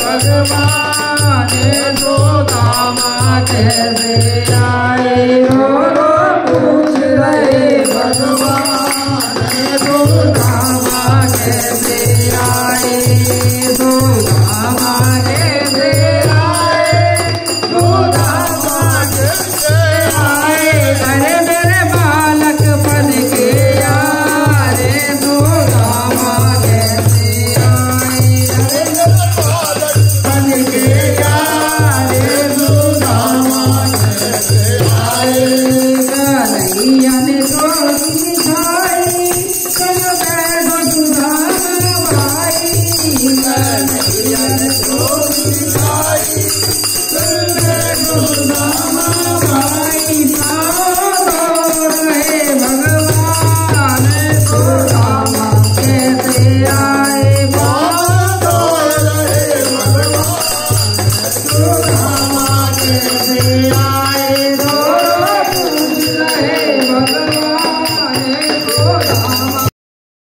भगवान सुदामा कैसे आए हो पूछ रहे भगवान सुदामा कैसे आए सुदामा कैसे आए सुदामा कैसे आए अरे मेरे बालक बन के यार सुदामा कैसे आए अरे मेरे बालक बन के यार सुदामा कैसे आए कन्हैया ने तो दिखाई तुम बैठो सुदामा भाई कन्हैया ने तो दिखाई